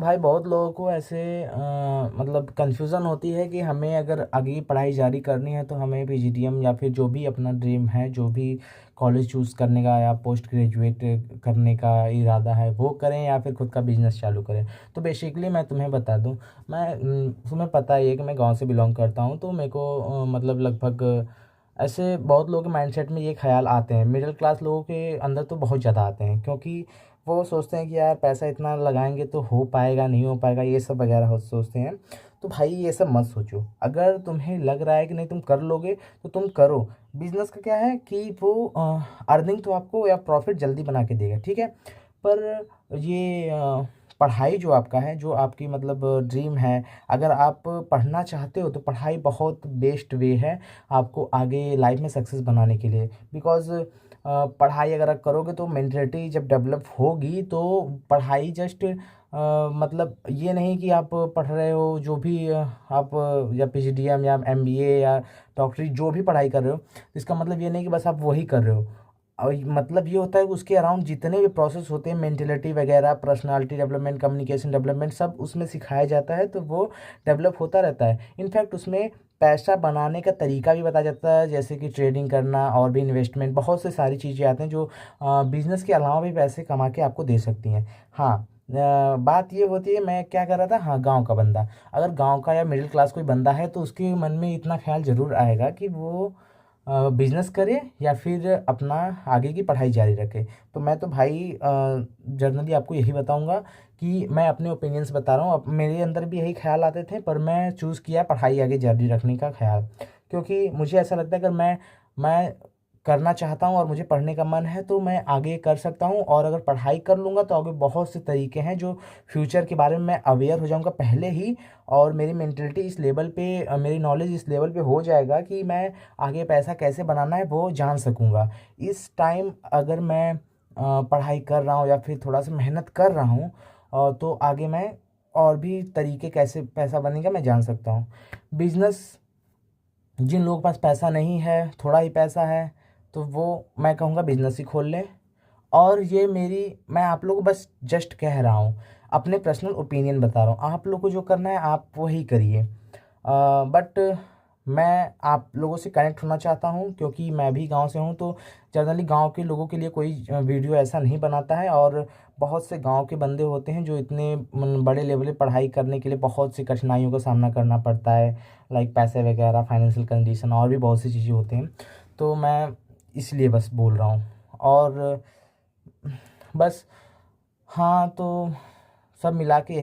भाई बहुत लोगों को ऐसे मतलब कन्फ्यूज़न होती है कि हमें अगर आगे पढ़ाई जारी करनी है तो हमें पीजीडीएम या फिर जो भी अपना ड्रीम है, जो भी कॉलेज चूज़ करने का या पोस्ट ग्रेजुएट करने का इरादा है वो करें या फिर खुद का बिजनेस चालू करें। तो बेसिकली मैं तुम्हें बता दूं, तुम्हें पता ही है कि मैं गांव से बिलोंग करता हूं, तो मेरे को मतलब लगभग ऐसे बहुत लोगों के माइंडसेट में ये ख्याल आते हैं, मिडिल क्लास लोगों के अंदर तो बहुत ज़्यादा आते हैं, क्योंकि वो सोचते हैं कि यार पैसा इतना लगाएंगे तो हो पाएगा नहीं हो पाएगा, ये सब वगैरह हो सोचते हैं। तो भाई ये सब मत सोचो, अगर तुम्हें लग रहा है कि नहीं तुम कर लोगे तो तुम करो। बिजनेस का क्या है कि वो अर्निंग तो आपको या प्रॉफिट जल्दी बना के देगा, ठीक है। पर ये पढ़ाई जो आपका है, जो आपकी मतलब ड्रीम है, अगर आप पढ़ना चाहते हो तो पढ़ाई बहुत बेस्ट वे है आपको आगे लाइफ में सक्सेस बनाने के लिए। बिकॉज़ पढ़ाई अगर आप करोगे तो मेंटलिटी जब डेवलप होगी तो पढ़ाई जस्ट मतलब ये नहीं कि आप पढ़ रहे हो जो भी आप या पीजीडीएम या एमबीए या डॉक्टरी जो भी पढ़ाई कर रहे हो, इसका मतलब ये नहीं कि बस आप वही कर रहे हो। और मतलब ये होता है कि उसके अराउंड जितने भी प्रोसेस होते हैं, मेंटेलिटी वगैरह, पर्सनालिटी डेवलपमेंट, कम्युनिकेशन डेवलपमेंट, सब उसमें सिखाया जाता है, तो वो डेवलप होता रहता है। इनफैक्ट उसमें पैसा बनाने का तरीका भी बताया जाता है, जैसे कि ट्रेडिंग करना और भी इन्वेस्टमेंट, बहुत से सारी चीज़ें आती हैं जो बिजनेस के अलावा भी पैसे कमा के आपको दे सकती हैं। हाँ, बात ये होती है, मैं क्या कर रहा था, हाँ, गांव का बंदा, अगर गांव का या मिडिल क्लास कोई बंदा है तो उसके मन में इतना ख्याल ज़रूर आएगा कि वो बिजनेस करे या फिर अपना आगे की पढ़ाई जारी रखे। तो मैं तो भाई जनरली आपको यही बताऊंगा कि मैं अपने ओपिनियंस बता रहा हूँ, अब मेरे अंदर भी यही ख्याल आते थे, पर मैं चूज़ किया पढ़ाई आगे जारी रखने का ख्याल, क्योंकि मुझे ऐसा लगता है अगर मैं करना चाहता हूँ और मुझे पढ़ने का मन है तो मैं आगे कर सकता हूँ, और अगर पढ़ाई कर लूँगा तो आगे बहुत से तरीके हैं जो फ्यूचर के बारे में मैं अवेयर हो जाऊँगा पहले ही, और मेरी मेंटलिटी इस लेवल पे मेरी नॉलेज इस लेवल पे हो जाएगा कि मैं आगे पैसा कैसे बनाना है वो जान सकूँगा। इस टाइम अगर मैं पढ़ाई कर रहा हूँ या फिर थोड़ा सा मेहनत कर रहा हूँ तो आगे मैं और भी तरीके कैसे पैसा बनेगा मैं जान सकता हूँ। बिजनेस, जिन लोगों के पास पैसा नहीं है, थोड़ा ही पैसा है, तो वो मैं कहूँगा बिजनेस ही खोल लें। और ये मेरी, मैं आप लोगों को बस जस्ट कह रहा हूँ, अपने पर्सनल ओपिनियन बता रहा हूँ, आप लोग को जो करना है आप वही करिए। बट मैं आप लोगों से कनेक्ट होना चाहता हूँ क्योंकि मैं भी गांव से हूँ, तो जनरली गांव के लोगों के लिए कोई वीडियो ऐसा नहीं बनाता है, और बहुत से गांव के बंदे होते हैं जो इतने बड़े लेवल पे पढ़ाई करने के लिए बहुत सी कठिनाइयों का सामना करना पड़ता है, लाइक पैसे वगैरह, फाइनेंशियल कंडीशन और भी बहुत सी चीज़ें होती हैं। तो मैं इसलिए बस बोल रहा हूँ, और बस, हाँ, तो सब मिला के